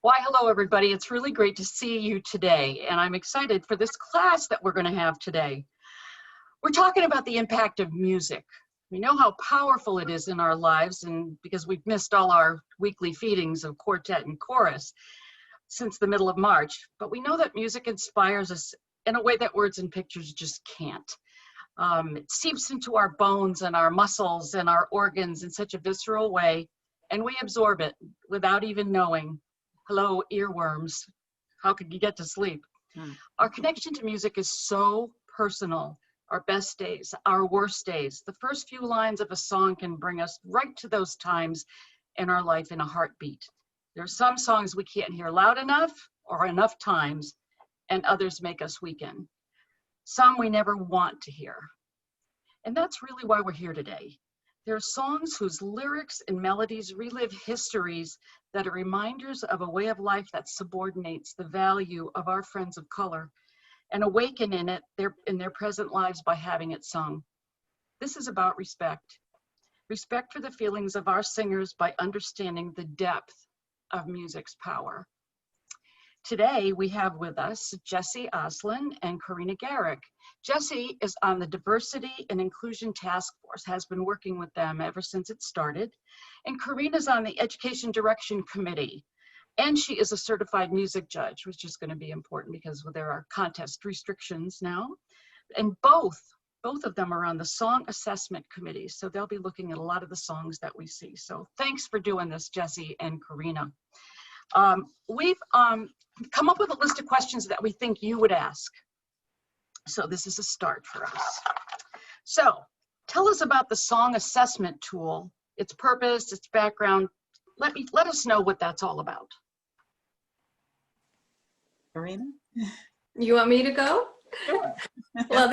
Why, hello, everybody. It's really great to see you today, and I'm excited for this class that we're going to have today. We're talking about the impact of music. We know how powerful it is in our lives, and because we've missed all our weekly feedings of quartet and chorus since the middle of March, but we know that music inspires us in a way that words and pictures just can't. It seeps into our bones and our muscles and our organs in such a visceral way, and we absorb it without even knowing. Hello, earworms. How could you get to sleep? Our connection to music is so personal. Our best days, our worst days. The first few lines of a song can bring us right to those times in our life in a heartbeat. There are some songs we can't hear loud enough or enough times, and others make us weaken. Some we never want to hear. And that's really why we're here today. There are songs whose lyrics and melodies relive histories that are reminders of a way of life that subordinates the value of our friends of color and awaken in their present lives by having it sung. This is about respect. Respect for the feelings of our singers by understanding the depth of music's power. Today, we have with us Jessie Oslen and Corinna Garriock. Jessie is on the Diversity and Inclusion Task Force, has been working with them ever since it started. And Corinna's on the Education Direction Committee. And she is a certified music judge, which is going to be important because there are contest restrictions now. And both of them are on the Song Assessment Committee. So they'll be looking at a lot of the songs that we see. So thanks for doing this, Jessie and Corinna. We've come up with a list of questions that we think you would ask. So this is a start for us. So tell us about the song assessment tool, its purpose, its background. Let us know what that's all about. Corinna? You want me to go? Sure. Well,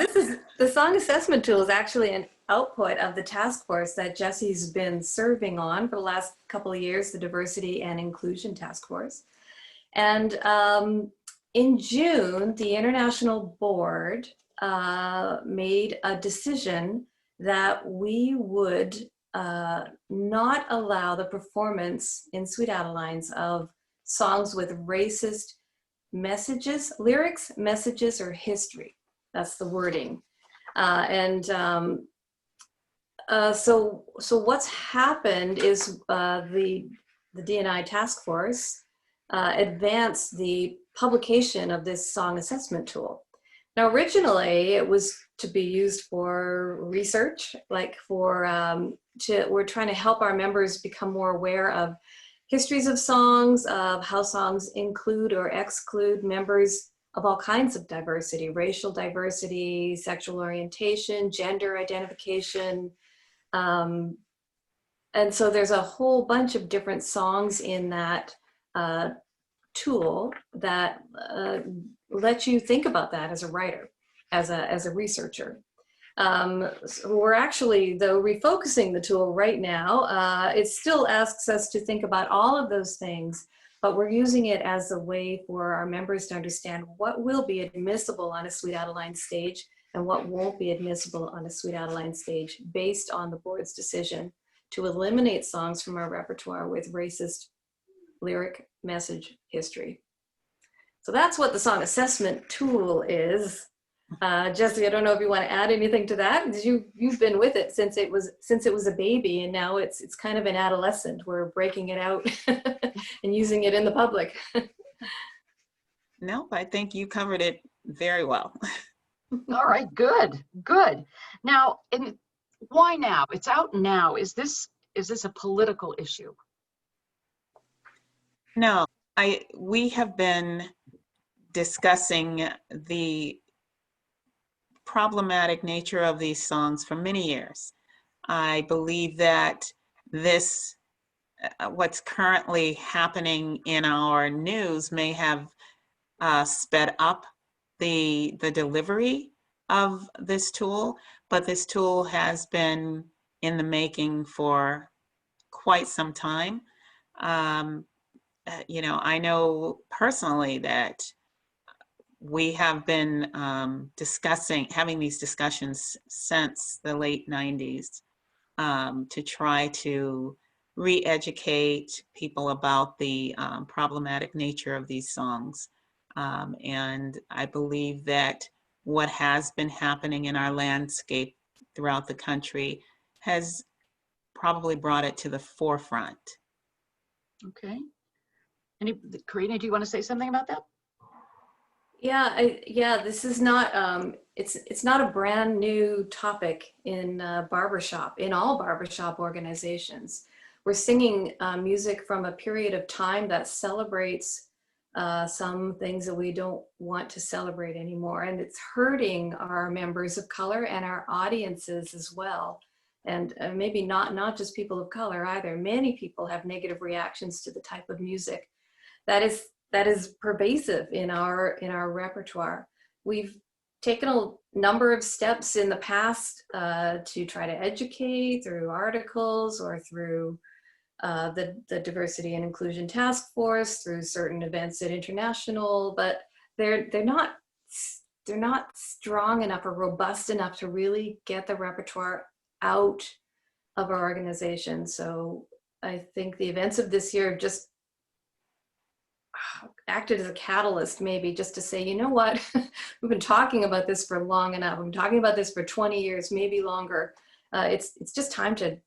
the song assessment tool is actually an output of the task force that Jessie's been serving on for the last couple of years, the Diversity and Inclusion Task Force. And in June, the International Board made a decision that we would not allow the performance in Sweet Adelines of songs with racist messages, lyrics, messages, or history. That's the wording. So what's happened is the D&I task force advanced the publication of this song assessment tool. Now, originally it was to be used for research, like we're trying to help our members become more aware of histories of songs, of how songs include or exclude members of all kinds of diversity, racial diversity, sexual orientation, gender identification. And so there's a whole bunch of different songs in that tool that let you think about that as a writer, as a researcher. So we're actually, though, refocusing the tool right now. It still asks us to think about all of those things, but we're using it as a way for our members to understand what will be admissible on a Sweet Adeline stage and what won't be admissible on a Sweet Adeline stage based on the board's decision to eliminate songs from our repertoire with racist lyric, message, history. So that's what the song assessment tool is. Jessie, I don't know if you want to add anything to that. You've been with it since it was a baby, and now it's kind of an adolescent. We're breaking it out and using it in the public. No, I think you covered it very well. All right, good. Now, why now? It's out now. Is this a political issue? No, we have been discussing the problematic nature of these songs for many years. I believe that what's currently happening in our news may have sped up the delivery of this tool, but this tool has been in the making for quite some time. I know personally that we have been having these discussions since the late 90s to try to re-educate people about the problematic nature of these songs. And I believe that what has been happening in our landscape throughout the country has probably brought it to the forefront. Okay. Corinna, do you want to say something about that? Yeah, this is not, it's not a brand new topic in barbershop, in all barbershop organizations. We're singing music from a period of time that celebrates some things that we don't want to celebrate anymore. And it's hurting our members of color and our audiences as well. And maybe not just people of color either. Many people have negative reactions to the type of music that is pervasive in our repertoire. We've taken a number of steps in the past to try to educate through articles or through the Diversity and Inclusion Task Force, through certain events at International, but they're not strong enough or robust enough to really get the repertoire out of our organization. So I think the events of this year just acted as a catalyst, maybe just to say, you know what, we've been talking about this for long enough. We've been talking about this for 20 years, maybe longer. It's just time to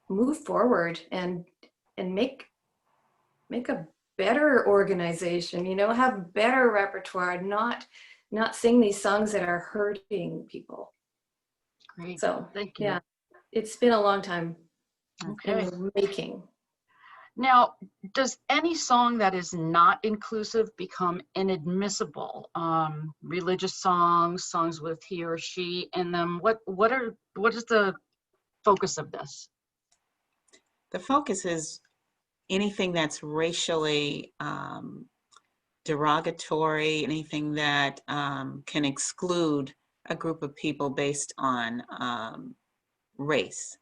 move forward and make a better organization, you know, have better repertoire, not sing these songs that are hurting people. Great. So Thank you. yeah, it's been a long time Okay. in the making. Now, does any song that is not inclusive become inadmissible? Religious songs, songs with he or she in them. What is the focus of this? The focus is anything that's racially derogatory, anything that can exclude a group of people based on race.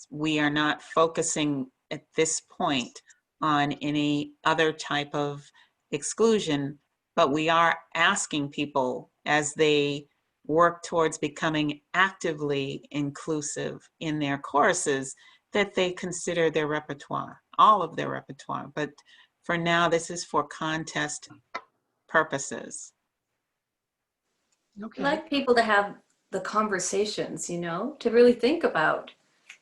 We are not focusing at this point on any other type of exclusion, but we are asking people as they work towards becoming actively inclusive in their choruses that they consider their repertoire, all of their repertoire. But for now, this is for contest purposes. Okay. I'd like people to have the conversations, you know, to really think about,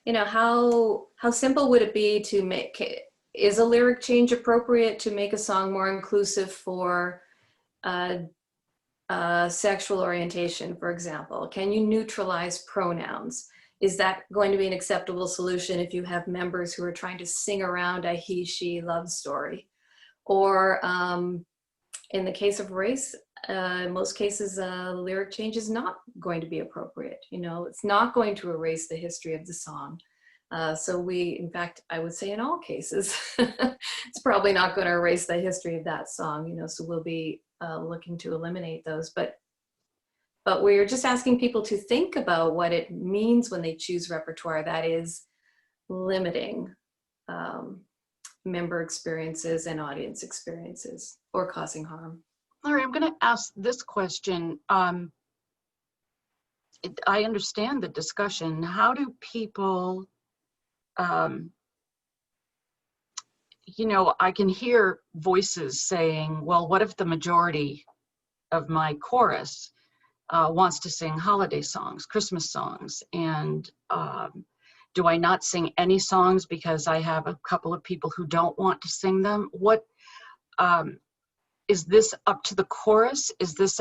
you know, how simple would it be to make, is a lyric change appropriate to make a song more inclusive for sexual orientation, for example? Can you neutralize pronouns? Is that going to be an acceptable solution if you have members who are trying to sing around a he, she love story? Or in the case of race, in most cases, lyric change is not going to be appropriate. You know, it's not going to erase the history of the song. So in fact, I would say in all cases, it's probably not going to erase the history of that song, you know, so we'll be looking to eliminate those. But we're just asking people to think about what it means when they choose repertoire that is limiting member experiences and audience experiences or causing harm. Larry, I'm going to ask this question. I understand the discussion. How do people, you know, I can hear voices saying, well, what if the majority of my chorus wants to sing holiday songs, Christmas songs, and do I not sing any songs because I have a couple of people who don't want to sing them? What is this up to the chorus? Is this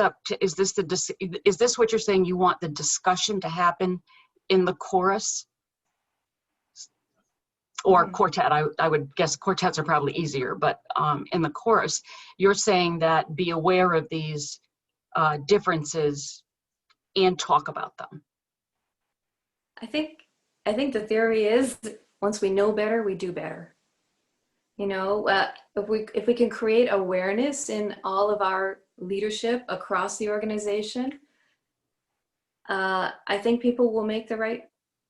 what you're saying? You want the discussion to happen in the chorus or quartet? I would guess quartets are probably easier, but in the chorus, you're saying that be aware of these differences and talk about them. I think the theory is once we know better, we do better. You know, if we can create awareness in all of our leadership across the organization, I think people will make the right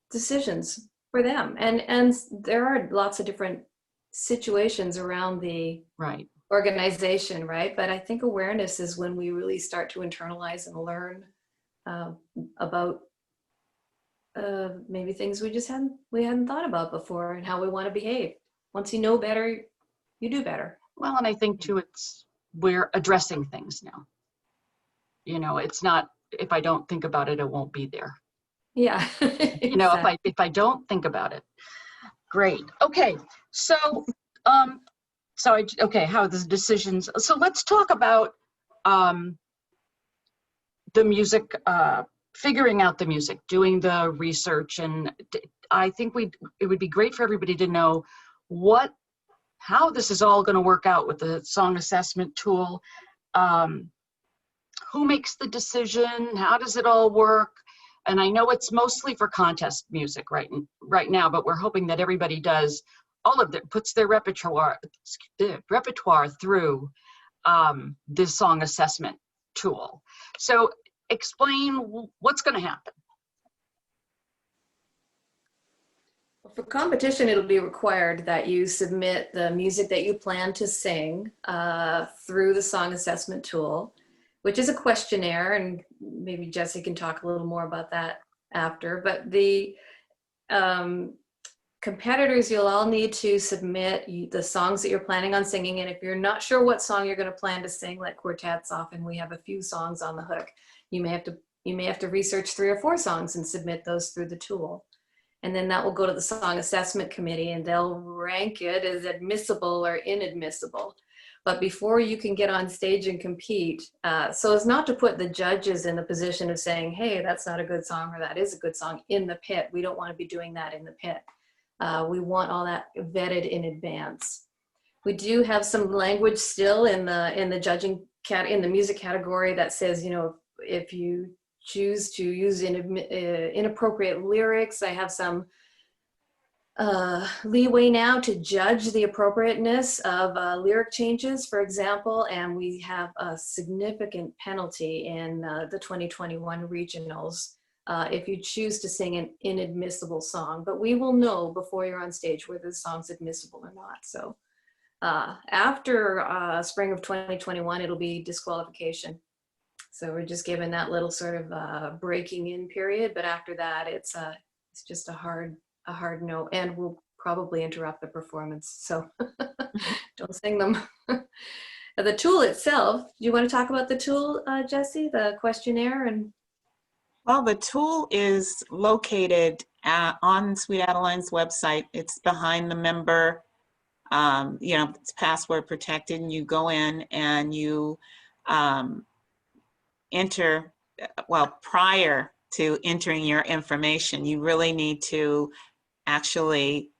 decisions for them. And there are lots of different situations around the Right. organization, right? But I think awareness is when we really start to internalize and learn about maybe things we hadn't thought about before, and how we want to behave. Once you know better, you do better. Well, and I think too, we're addressing things now. You know, it's not, if I don't think about it, it won't be there. Yeah. You know, if I don't think about it. Great. Okay. So, how the decisions. So let's talk about the music, figuring out the music, doing the research, and I think it would be great for everybody to know how this is all going to work out with the song assessment tool. Who makes the decision? How does it all work? And I know it's mostly for contest music right now, but we're hoping that everybody does puts their repertoire through this song assessment tool. So explain what's going to happen. For competition, it'll be required that you submit the music that you plan to sing through the song assessment tool, which is a questionnaire, and maybe Jessie can talk a little more about that after. But the competitors, you'll all need to submit the songs that you're planning on singing, and if you're not sure what song you're going to plan to sing, like quartets, often we have a few songs on the hook. You may have to research 3 or 4 songs and submit those through the tool. And then that will go to the song assessment committee, and they'll rank it as admissible or inadmissible. But before you can get on stage and compete, so as not to put the judges in the position of saying, hey, that's not a good song or that is a good song in the pit. We don't want to be doing that in the pit. We want all that vetted in advance. We do have some language still in the judging in the music category that says, you know, if you choose to use inappropriate lyrics, I have some leeway now to judge the appropriateness of lyric changes, for example, and we have a significant penalty in the 2021 regionals if you choose to sing an inadmissible song. But we will know before you're on stage whether the song's admissible or not. So after spring of 2021, it'll be disqualification. So we're just given that little sort of breaking in period, but after that, it's just a hard no, and will probably interrupt the performance. So don't sing them. The tool itself, do you want to talk about the tool, Jessie, the questionnaire? Well, the tool is located on Sweet Adeline's website. It's behind the member, you know, it's password protected, and you go in and you enter, well, prior to entering your information, you really need to actually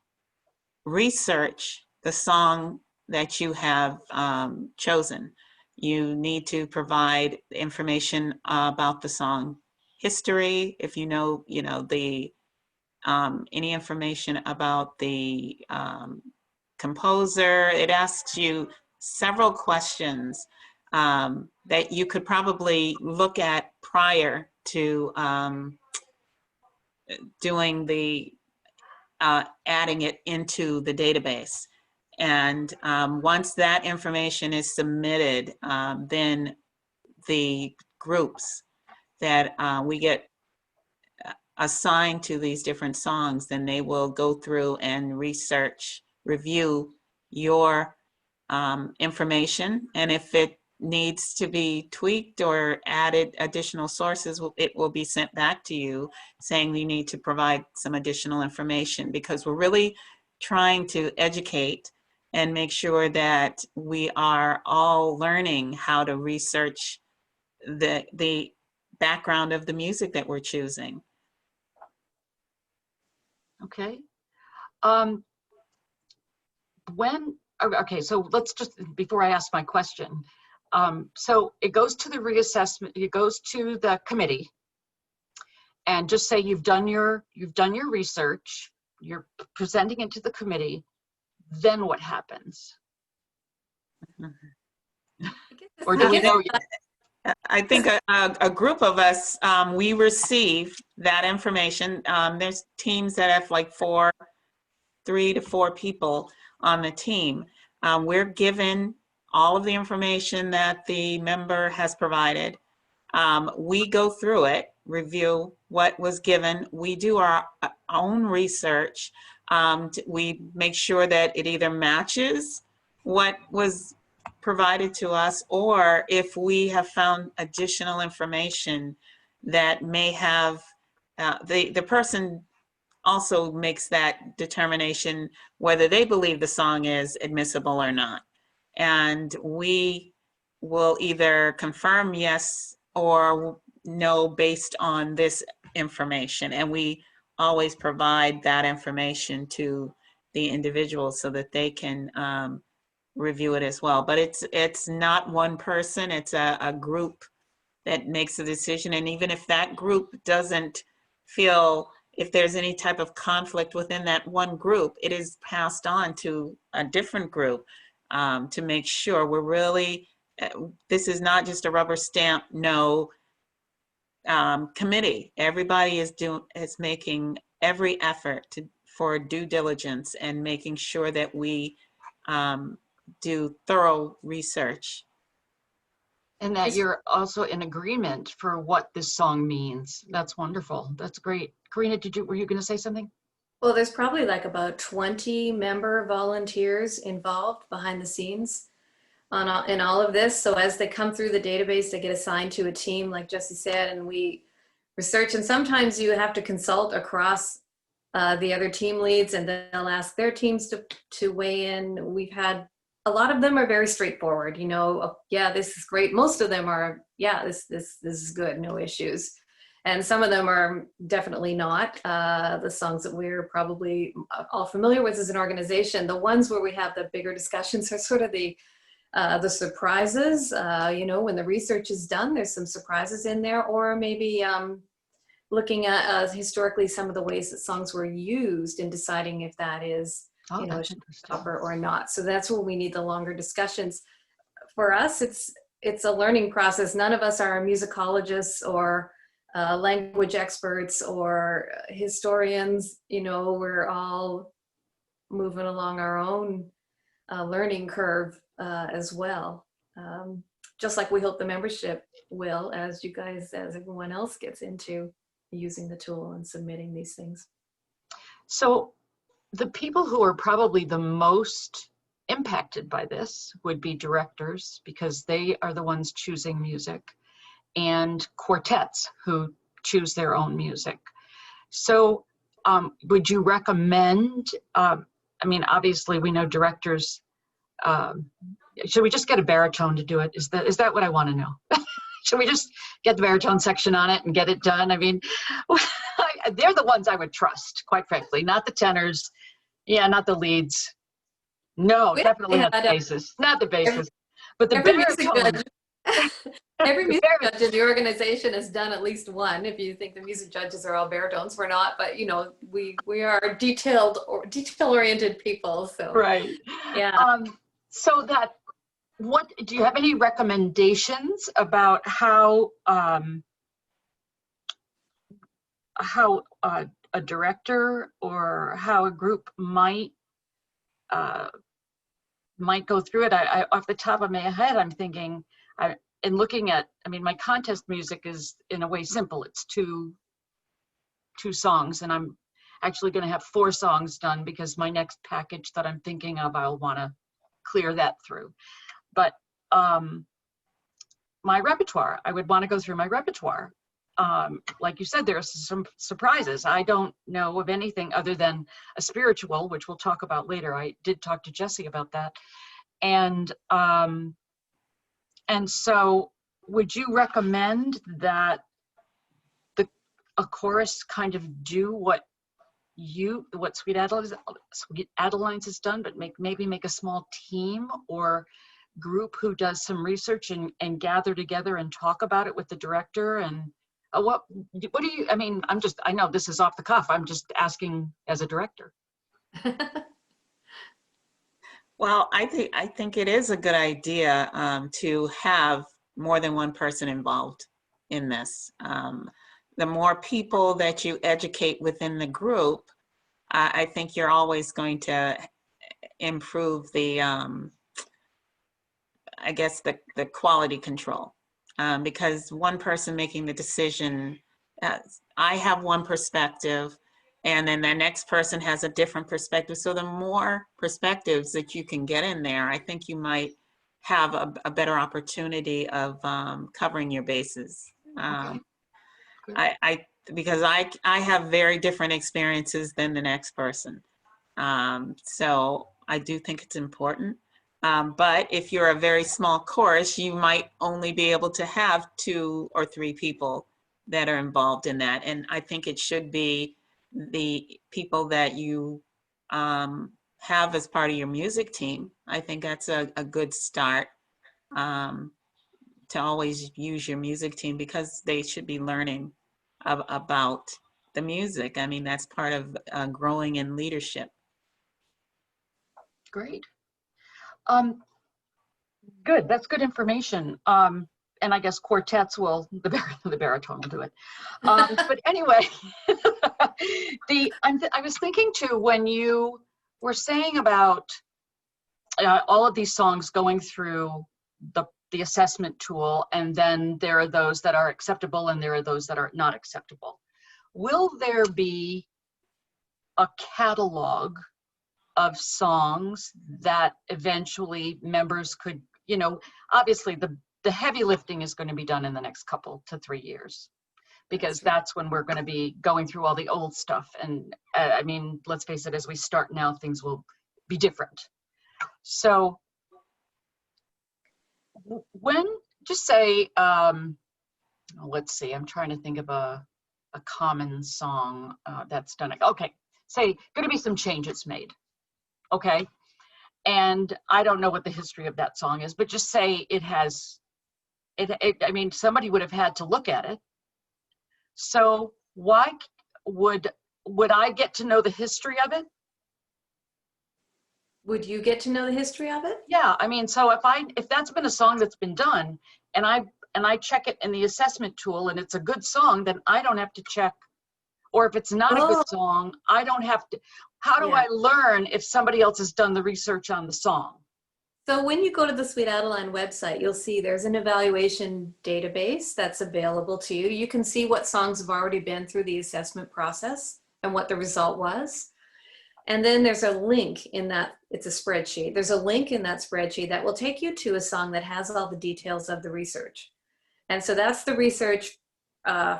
research the song that you have chosen. You need to provide information about the song history, if you know the any information about the composer. It asks you several questions that you could probably look at prior to doing the adding it into the database. And once that information is submitted, then the groups that we get assigned to these different songs, then they will go through and review your information. And if it needs to be tweaked or added additional sources, it will be sent back to you saying you need to provide some additional information, because we're really trying to educate and make sure that we are all learning how to research the background of the music that we're choosing. Okay. Okay, so let's just, before I ask my question, so it goes to the reassessment, it goes to the committee, and just say you've done your research, you're presenting it to the committee, then what happens? Or do we know yet? I think a group of us, we receive that information. There's teams that have like 3 to 4 people on the team. We're given all of the information that the member has provided. We go through it. review what was given. We do our own research. We make sure that it either matches what was provided to us, or if we have found additional information that may have, the person also makes that determination whether they believe the song is admissible or not. And we will either confirm yes or no based on this information. And we always provide that information to the individual so that they can review it as well. But it's not one person, it's a group that makes a decision. And even if that group doesn't feel, if there's any type of conflict within that one group, it is passed on to a different group to make sure we're really, this is not just a rubber stamp no committee. Everybody is making every effort for due diligence and making sure that we do thorough research. And that you're also in agreement for what this song means. That's wonderful. That's great. Corinna, were you going to say something? Well, there's probably like about 20 member volunteers involved behind the scenes in all of this. So as they come through the database, they get assigned to a team, like Jessie said, and we research. And sometimes you have to consult across the other team leads, and they'll ask their teams to weigh in. We've had, a lot of them are very straightforward, you know, yeah, this is great. Most of them are, yeah, this is good, no issues. And some of them are definitely not. The songs that we're probably all familiar with as an organization, the ones where we have the bigger discussions are sort of the surprises. You know, when the research is done, there's some surprises in there, or maybe looking at historically some of the ways that songs were used in deciding if that is, you know, a showstopper or not. So that's where we need the longer discussions. For us, it's a learning process. None of us are musicologists or language experts or historians. You know, we're all moving along our own learning curve as well. Just like we hope the membership will, as you guys, as everyone else gets into using the tool and submitting these things. So the people who are probably the most impacted by this would be directors, because they are the ones choosing music, and quartets who choose their own music. So would you recommend, I mean, obviously we know directors, should we just get a baritone to do it? Is that what I want to know? Should we just get the baritone section on it and get it done? I mean, they're the ones I would trust, quite frankly, not the tenors. Yeah, not the leads. No, definitely not the basses. Not the basses. But the baritone. Every music judge in the organization has done at least one. If you think the music judges are all baritones, we're not. But you know, we are detail-oriented people. So right. Yeah. So that, what do you have any recommendations about how a director or how a group might go through it? I off the top of my head, I'm thinking, in looking at, I mean, my contest music is in a way simple. It's two songs, and I'm actually going to have 4 songs done, because my next package that I'm thinking of, I'll want to clear that through. But my repertoire, I would want to go through my repertoire. Like you said, there are some surprises. I don't know of anything other than a spiritual, which we'll talk about later. I did talk to Jessie about that. And so would you recommend that a chorus kind of do what Sweet Adelines has done, but maybe make a small team or group who does some research and gather together and talk about it with the director? And what do you, I mean, I know this is off the cuff. I'm just asking as a director. Well, I think it is a good idea to have more than one person involved in this. The more people that you educate within the group, I think you're always going to improve the, I guess, the quality control. Because one person making the decision I have one perspective, and then the next person has a different perspective. So the more perspectives that you can get in there, I think you might have a better opportunity of covering your bases. Okay. Good. Because I have very different experiences than the next person. So I do think it's important. But if you're a very small chorus, you might only be able to have 2 or 3 people that are involved in that. And I think it should be the people that you have as part of your music team. I think that's a good start, to always use your music team, because they should be learning about the music. I mean, that's part of growing in leadership. Great. Good. That's good information. And I guess quartets will, the baritone will do it. But anyway, I was thinking too, when you were saying about all of these songs going through the assessment tool, and then there are those that are acceptable and there are those that are not acceptable. Will there be a catalog of songs that eventually members could, obviously the heavy lifting is going to be done in the next couple to 3 years, because that's when we're going to be going through all the old stuff. And I mean, let's face it, as we start now, things will be different. So when, just say, let's see, I'm trying to think of a common song that's done it. Okay, say going to be some changes made. Okay, and I don't know what the history of that song is, but just say it has, I mean, somebody would have had to look at it. So why would I get to know the history of it? Would you get to know the history of it? Yeah, I mean, so if that's been a song that's been done, and I check it in the assessment tool and it's a good song, then I don't have to check. Or if it's not a good song, I don't have to. How do I learn if somebody else has done the research on the song? So when you go to the Sweet Adeline website, you'll see there's an evaluation database that's available to you. You can see what songs have already been through the assessment process and what the result was. And then there's a link in that, it's a spreadsheet. There's a link in that spreadsheet that will take you to a song that has all the details of the research. And so that's the research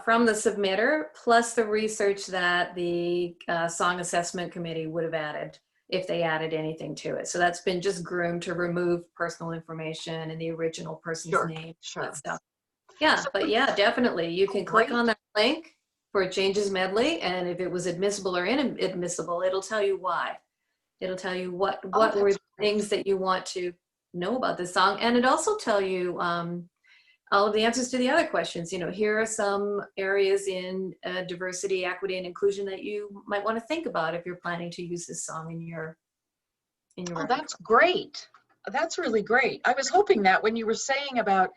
from the submitter, plus the research that the song assessment committee would have added if they added anything to it. So that's been just groomed to remove personal information and the original person's name, that stuff. Yeah, but yeah, definitely. You can click on that link for a changes medley, and if it was admissible or inadmissible, it'll tell you why. It'll tell you what were the things that you want to know about this song, and it also tell you all of the answers to the other questions. Here are some areas in diversity, equity, and inclusion that you might want to think about if you're planning to use this song in your that's great. That's really great. I was hoping that when you were saying about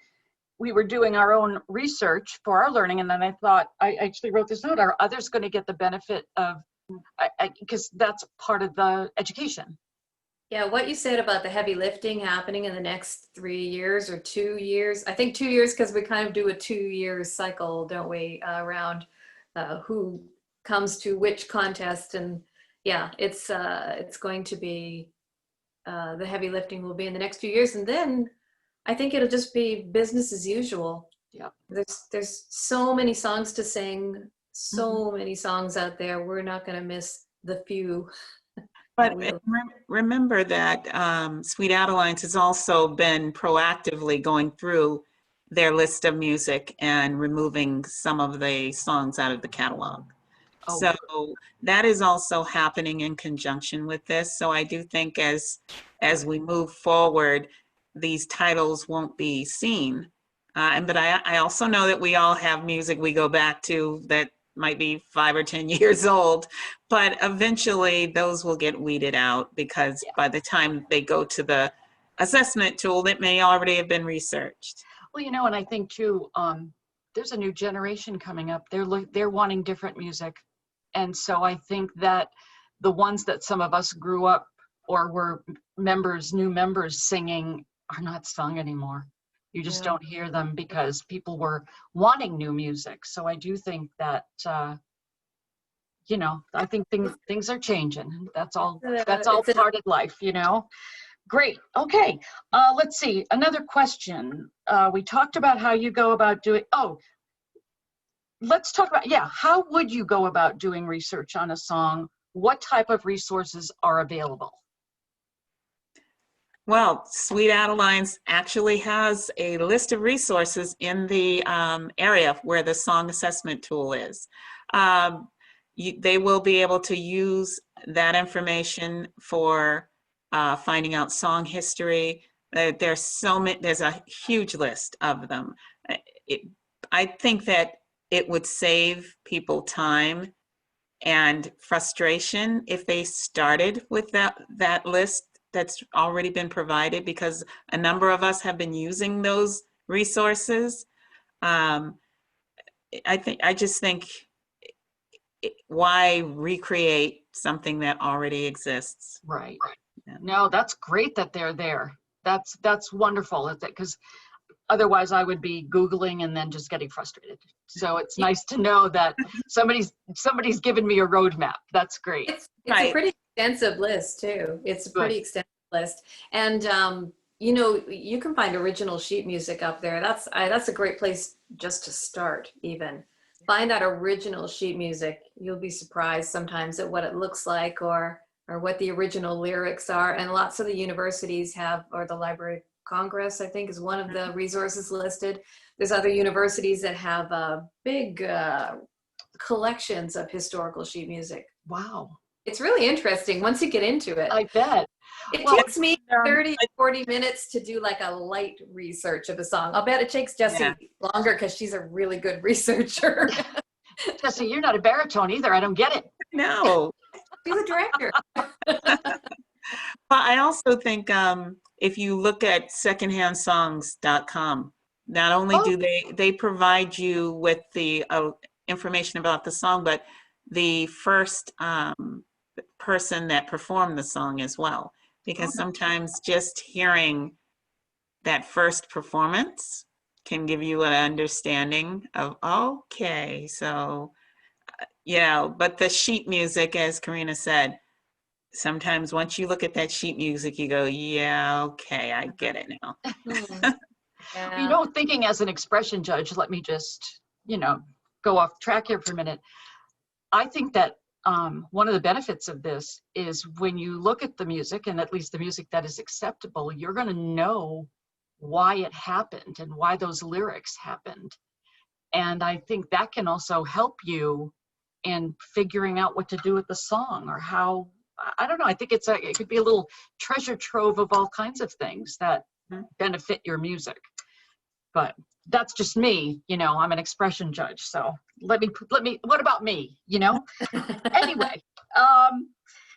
we were doing our own research for our learning, and then I thought, I actually wrote this note, are others going to get the benefit of, because that's part of the education. Yeah, what you said about the heavy lifting happening in the next 3 years or 2 years, I think 2 years, because we kind of do a 2-year cycle, don't we, around who comes to which contest. And yeah, it's going to be, the heavy lifting will be in the next 2 years. And then I think it'll just be business as usual. Yeah. There's so many songs to sing, so many songs out there. We're not going to miss the few. But remember that Sweet Adelines has also been proactively going through their list of music and removing some of the songs out of the catalog. So that is also happening in conjunction with this. So I do think as we move forward, these titles won't be seen. But I also know that we all have music we go back to that might be 5 or 10 years old, but eventually those will get weeded out, because by the time they go to the assessment tool, it may already have been researched. Well, and I think too, there's a new generation coming up. They're wanting different music. And so I think that the ones that some of us grew up or were new members singing are not sung anymore. You just Yeah. don't hear them because people were wanting new music. So I do think that, you know, I think things are changing. That's all It's a part of life, you know. Great. Okay. Let's see. Another question. We talked about how you go about doing, oh, let's talk about, yeah, how would you go about doing research on a song? What type of resources are available? Well, Sweet Adelines actually has a list of resources in the area where the song assessment tool is. They will be able to use that information for finding out song history. There's so many, there's a huge list of them. I think that it would save people time and frustration if they started with that list that's already been provided, because a number of us have been using those resources. I just think, why recreate something that already exists? Right. Yeah. No, that's great that they're there. That's wonderful, because otherwise I would be Googling and then just getting frustrated. So it's nice to know that somebody's given me a roadmap. That's great. It's Right. a pretty extensive list too. It's a pretty Good. extensive list, and you know, you can find original sheet music up there. That's a great place just to start. Even find that original sheet music. You'll be surprised sometimes at what it looks like, or what the original lyrics are. And lots of the universities have, or the Library of Congress, I think, is one of the resources listed. There's other universities that have big collections of historical sheet music. Wow. It's really interesting once you get into it. I bet. It Well, takes me 30, 40 minutes to do like a light research of a song. I'll bet it takes Jessie longer because she's a really good researcher. Jessie, you're not a baritone either. I don't get it. No. She's a director. But I also think if you look at secondhandsongs.com, not only do they provide you with the information about the song, but the first person that performed the song as well. Because sometimes just hearing that first performance can give you an understanding of, okay, so, yeah, but the sheet music, as Corinna said, sometimes once you look at that sheet music, you go, yeah, okay, I get it now. Yeah. You know, thinking as an expression judge, let me just, you know, go off track here for a minute. I think that one of the benefits of this is when you look at the music, and at least the music that is acceptable, you're going to know why it happened and why those lyrics happened. And I think that can also help you in figuring out what to do with the song, or how, I don't know, I think it could be a little treasure trove of all kinds of things that benefit your music. But that's just me, you know, I'm an expression judge. So let me, what about me, you know? Anyway,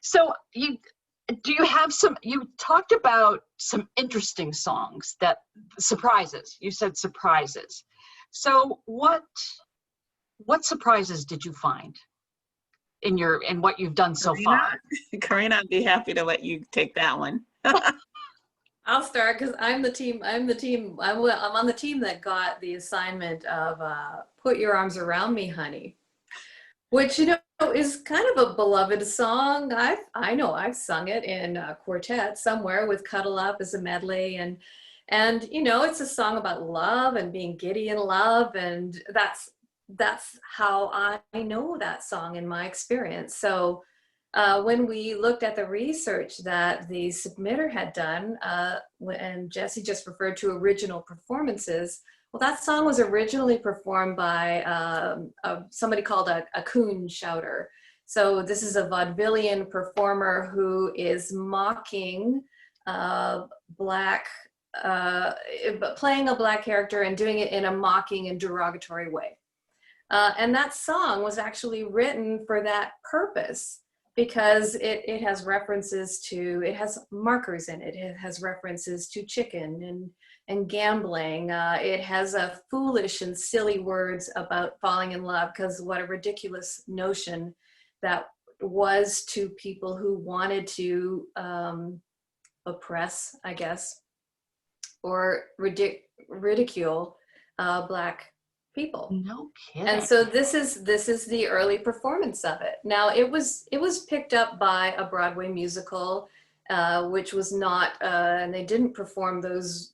so you talked about some interesting songs, that surprises, you said surprises. So what surprises did you find in what you've done so far? Corinna, I'd be happy to let you take that one. I'll start because I'm on the team that got the assignment of Put Your Arms Around Me, Honey, which, you know, is kind of a beloved song. I know I've sung it in a quartet somewhere with Cuddle Up as a medley, and you know, it's a song about love and being giddy in love, and that's how I know that song in my experience. So when we looked at the research that the submitter had done, and Jessie just referred to original performances, well, that song was originally performed by somebody called a coon shouter. So this is a vaudevillian performer who is mocking playing a black character and doing it in a mocking and derogatory way. And that song was actually written for that purpose, because it has references to, it has markers in it. It has references to chicken and gambling. It has foolish and silly words about falling in love, because what a ridiculous notion that was to people who wanted to oppress, I guess. or ridicule Black people. No kidding. And so this is the early performance of it. Now it was picked up by a Broadway musical, which was not, and they didn't perform those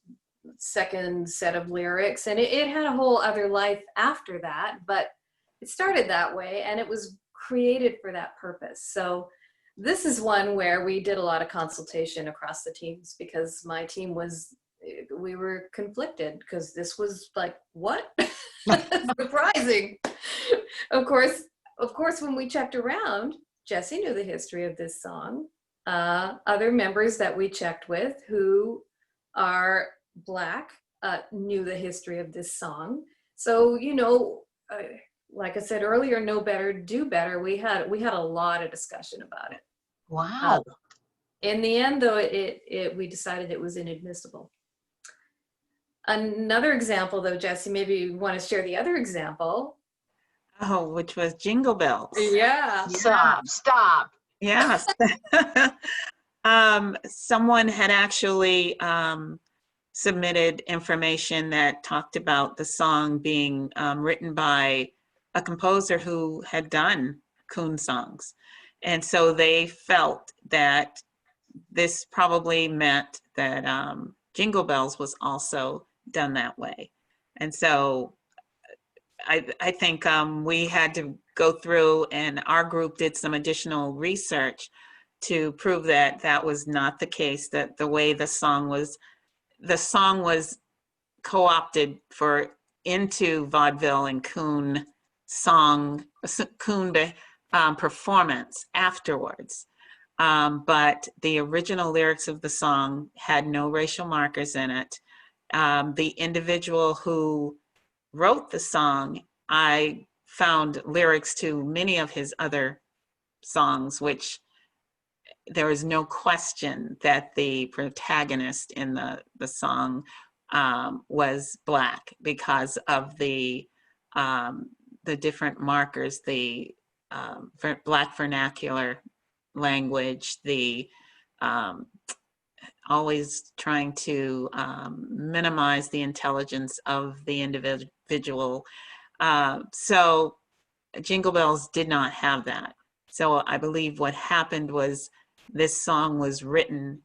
second set of lyrics, and it had a whole other life after that. But it started that way, and it was created for that purpose. So this is one where we did a lot of consultation across the teams, because my team we were conflicted, because this was like, what? Surprising. Of course, when we checked around, Jessie knew the history of this song. Other members that we checked with who are Black knew the history of this song. So, like I said earlier, know better, do better. We had a lot of discussion about it. Wow. In the end, though, we decided it was inadmissible. Another example, though, Jessie, maybe you want to share the other example. Oh, which was Jingle Bells. Yeah. Stop. Yes. Someone had actually submitted information that talked about the song being written by a composer who had done coon songs. And so they felt that this probably meant that Jingle Bells was also done that way. And so I think we had to go through, and our group did some additional research to prove that that was not the case, that the way the song was co-opted into vaudeville and coon performance afterwards. But the original lyrics of the song had no racial markers in it. The individual who wrote the song, I found lyrics to many of his other songs, which there is no question that the protagonist in the song was Black, because of the different markers, the Black vernacular language, the always trying to minimize the intelligence of the individual. So Jingle Bells did not have that. So I believe what happened was this song was written,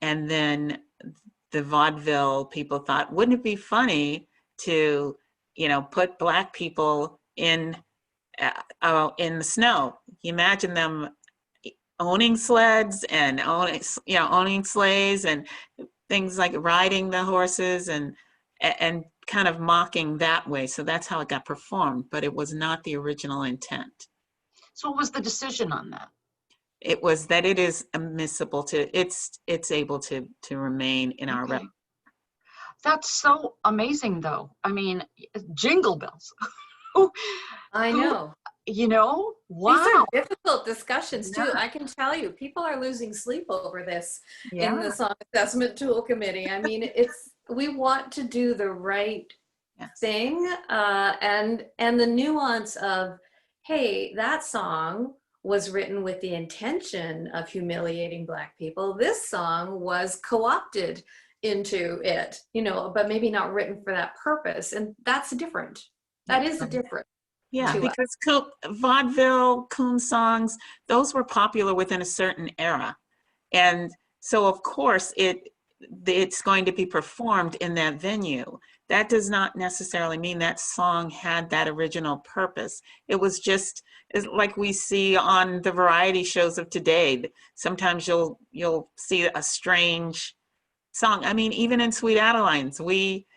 and then the vaudeville people thought, wouldn't it be funny to, put Black people in the snow? You imagine them owning sleds and owning sleighs and things, like riding the horses and kind of mocking that way. So that's how it got performed, but it was not the original intent. So what was the decision on that? It was that it is admissible it's able to remain in our repertoire. That's so amazing, though. I mean, Jingle Bells. I know. Wow. These are difficult discussions too. Yeah. I can tell you, people are losing sleep over this Yeah. in the Song Assessment Tool Committee. I mean, we want to do the right thing, and the nuance of, hey, that song was written with the intention of humiliating Black people. This song was co-opted into it, but maybe not written for that purpose, and that's different. That is different. Yeah, because vaudeville, coon songs, those were popular within a certain era. And so, of course, it's going to be performed in that venue. That does not necessarily mean that song had that original purpose. It was just like we see on the variety shows of today. Sometimes you'll see a strange song. I mean, even in Sweet Adelines, we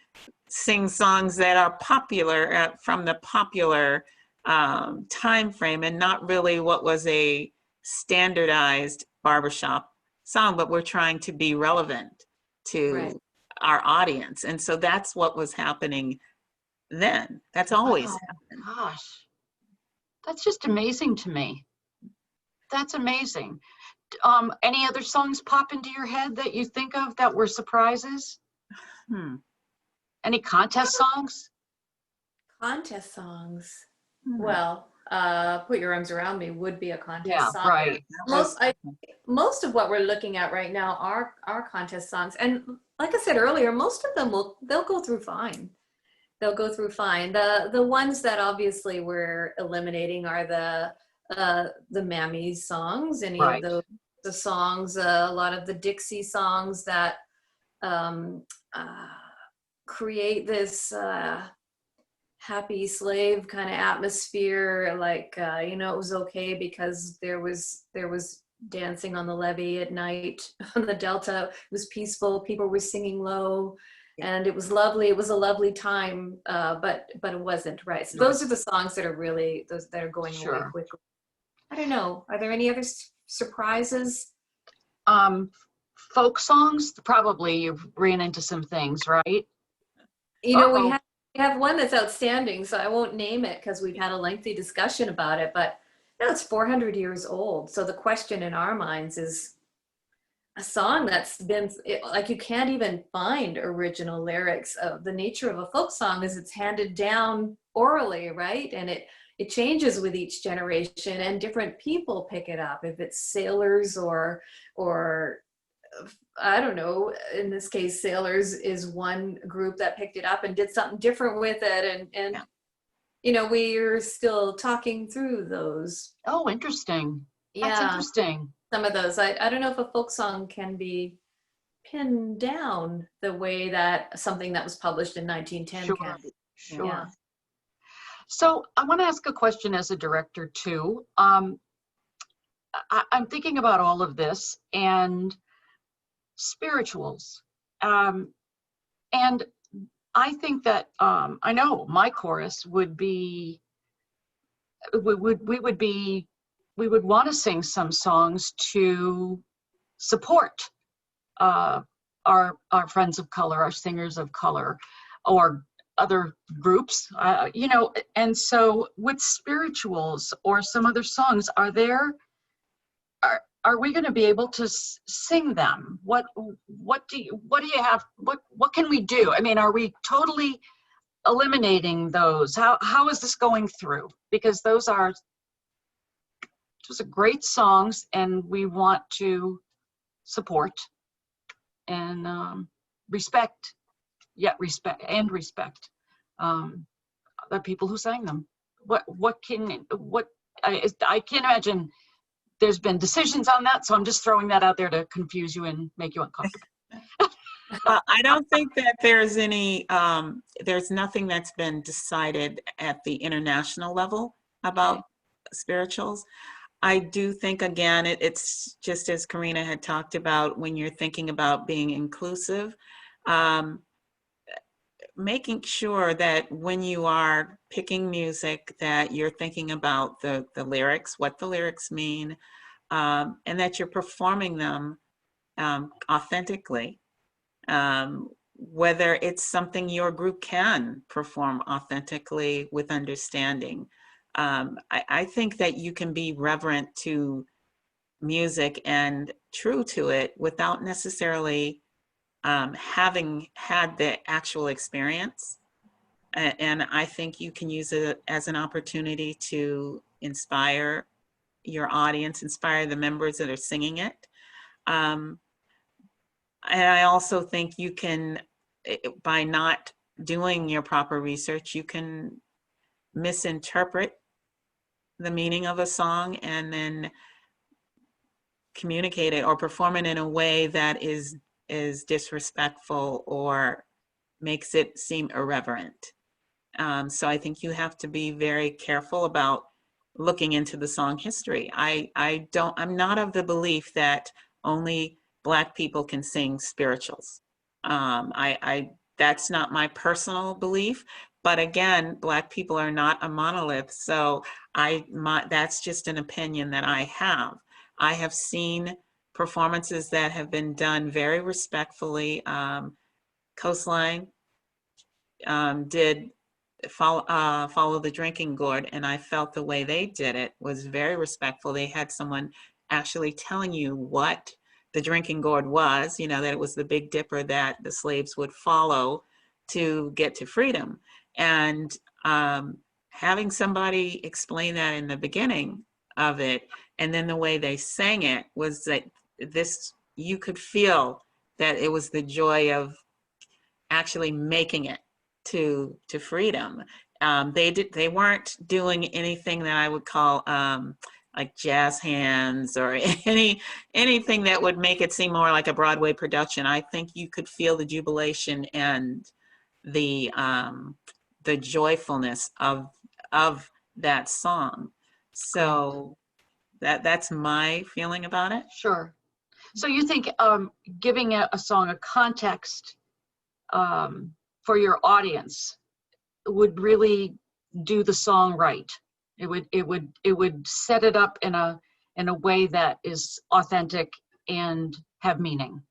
sing songs that are popular from the popular time frame, and not really what was a standardized barbershop song, but we're trying to be relevant to our audience. And so that's what was happening then. That's always happened. Gosh, that's just amazing to me. That's amazing. Any other songs pop into your head that you think of that were surprises? Any contest songs? Contest songs. Well, Put Your Arms Around Me would be a Yeah, contest song. right. Most of what we're looking at right now are contest songs, and like I said earlier, most of them they'll go through fine. They'll go through fine. The ones that obviously we're eliminating are the Mammies songs, any of Right. the songs, a lot of the Dixie songs that um, create this happy slave kind of atmosphere, like you know, it was okay because there was dancing on the levee at night on the Delta. It was peaceful, people were singing low, and it was lovely. It was a lovely time, but it wasn't right. So those are the songs that are really those that are going away Sure. quickly. I don't know, are there any other surprises? Folk songs, probably you've ran into some things, right? You know, Uh-oh. we have one that's outstanding, so I won't name it because we've had a lengthy discussion about it, but you know, it's 400 years old. So the question in our minds is a song that's been, like, you can't even find original lyrics. The nature of a folk song is it's handed down orally, right? And it changes with each generation, and different people pick it up. If it's sailors or I don't know, in this case, Sailors is one group that picked it up and did something different with it. And Yeah. you know, we're still talking through those. Oh, interesting. That's Yeah, interesting. some of those. I don't know if a folk song can be pinned down the way that something that was published in 1910 Sure, can be. sure. Yeah. So I want to ask a question as a director too. I'm thinking about all of this and spirituals. And I think that I know my chorus would be we would want to sing some songs to support our friends of color, our singers of color, or other groups, you know. And so with spirituals or some other songs, are we going to be able to sing them? What do you have? What can we do? I mean, are we totally eliminating those? How is this going through? Because those are great songs, and we want to support and respect the people who sang them. I can't imagine there's been decisions on that, so I'm just throwing that out there to confuse you and make you uncomfortable. I don't think that there's any, there's nothing that's been decided at the international level about spirituals. I do think, again, it's just as Corinna had talked about, when you're thinking about being inclusive, making sure that when you are picking music that you're thinking about the lyrics, what the lyrics mean, and that you're performing them authentically. Whether it's something your group can perform authentically with understanding. I think that you can be reverent to music and true to it without necessarily having had the actual experience. And I think you can use it as an opportunity to inspire your audience, inspire the members that are singing it. And I also think you can, by not doing your proper research, you can misinterpret the meaning of a song and then communicate it or perform it in a way that is disrespectful or makes it seem irreverent. So I think you have to be very careful about looking into the song history. I'm not of the belief that only Black people can sing spirituals. That's not my personal belief, but again, Black people are not a monolith. So that's just an opinion that I have. I have seen performances that have been done very respectfully. Coastline did Follow the Drinking Gourd, and I felt the way they did it was very respectful. They had someone actually telling you what the drinking gourd was, you know, that it was the Big Dipper that the slaves would follow to get to freedom. And having somebody explain that in the beginning of it, and then the way they sang it was that you could feel that it was the joy of actually making it to freedom. They weren't doing anything that I would call like jazz hands or anything that would make it seem more like a Broadway production. I think you could feel the jubilation and the joyfulness of that song. So that's my feeling about it. Sure. So you think giving a song a context for your audience would really do the song right. It would set it up in a way that is authentic and have meaning.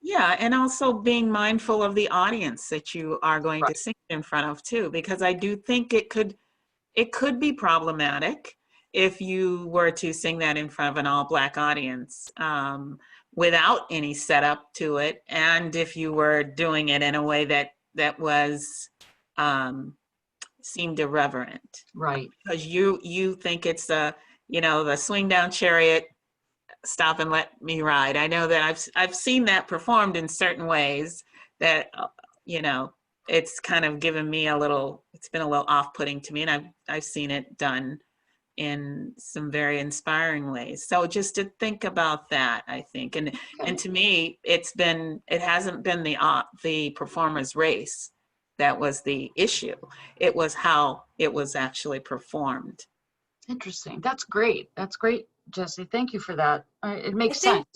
Yeah, and also being mindful of the audience that you are going to sing in front of too, because I do think it could be problematic if you were to sing that in front of an all-Black audience without any setup to it, and if you were doing it in a way that was seemed irreverent, right? Because you think it's the swing down chariot, stop and let me ride. I know that I've seen that performed in certain ways that it's kind of given me it's been a little off-putting to me, and I've seen it done in some very inspiring ways. So just to think about that, I think, and to me, it hasn't been the performer's race that was the issue. It was how it was actually performed. Interesting. That's great. That's great, Jessie. Thank you for that. It makes sense.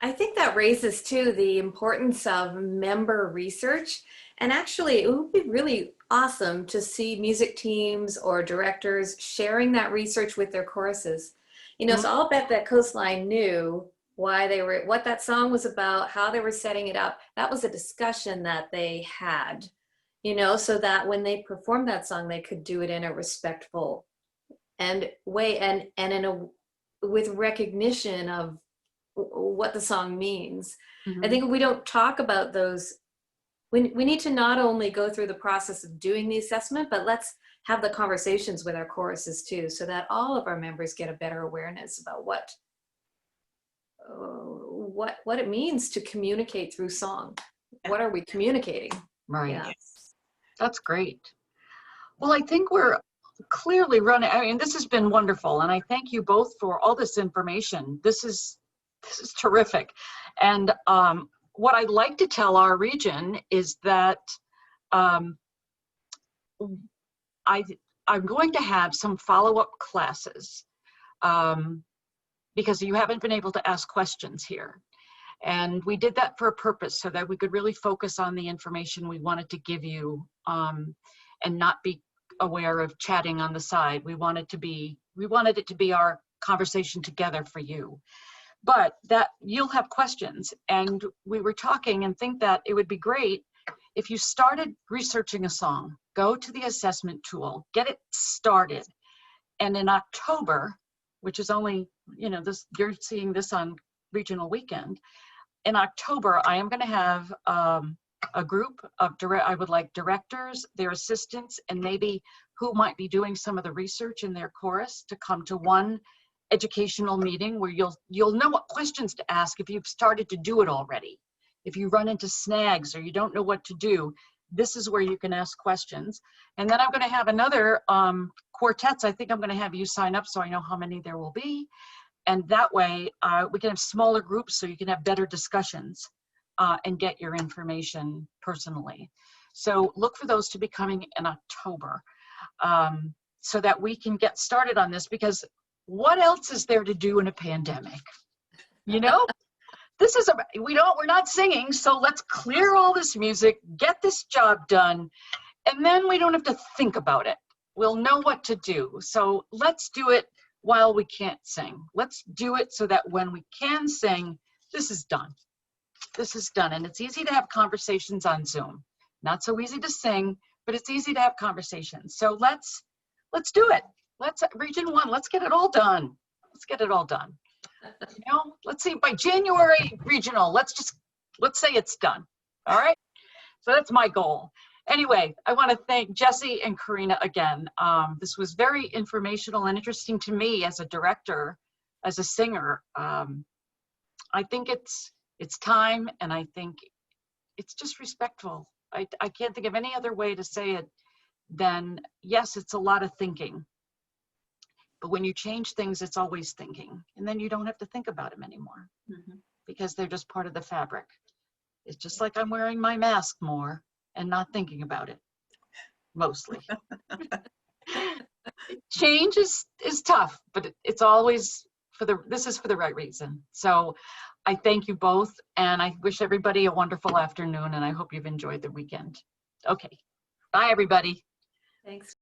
I think that raises too the importance of member research. And actually, it would be really awesome to see music teams or directors sharing that research with their choruses. So I'll bet that Coastline knew what that song was about, how they were setting it up. That was a discussion that they had, so that when they performed that song, they could do it in a respectful way and with recognition of what the song means. I think we don't talk about those. We need to not only go through the process of doing the assessment, but let's have the conversations with our choruses too, so that all of our members get a better awareness about what it means to communicate through song. What are we communicating? Right. Yeah. That's great. Well, I think we're clearly running. I mean, this has been wonderful, and I thank you both for all this information. This is terrific. And what I'd like to tell our region is that I'm going to have some follow-up classes because you haven't been able to ask questions here. And we did that for a purpose, so that we could really focus on the information we wanted to give you and not be aware of chatting on the side. We wanted it to be our conversation together for you. But that you'll have questions, and we were talking and think that it would be great if you started researching a song, go to the assessment tool, get it started. And in October, which is only, you're seeing this on regional weekend. In October, I am going to have a group of I would like directors, their assistants, and maybe who might be doing some of the research in their chorus to come to one educational meeting where you'll know what questions to ask if you've started to do it already. If you run into snags or you don't know what to do, this is where you can ask questions. And then I'm going to have another quartets. I think I'm going to have you sign up so I know how many there will be. And that way we can have smaller groups so you can have better discussions and get your information personally. So look for those to be coming in October so that we can get started on this, because what else is there to do in a pandemic? This is we're not singing, so let's clear all this music, get this job done, and then we don't have to think about it. We'll know what to do. So let's do it while we can't sing. Let's do it so that when we can sing, this is done. This is done. And it's easy to have conversations on Zoom. Not so easy to sing, but it's easy to have conversations. So let's do it. Let's Region 1, let's get it all done. Let's get it all done. Let's see, by January regional, let's say it's done. All right. So that's my goal. Anyway, I want to thank Jessie and Corinna again. This was very informational and interesting to me as a director, as a singer. I think it's time, and I think it's just respectful. I can't think of any other way to say it than, yes, it's a lot of thinking. But when you change things, it's always thinking. And then you don't have to think about them anymore because they're just part of the fabric. It's just like I'm wearing my mask more and not thinking about it, mostly. Change is tough, but it's always this is for the right reason. So I thank you both, and I wish everybody a wonderful afternoon, and I hope you've enjoyed the weekend. Okay, bye everybody. Thanks.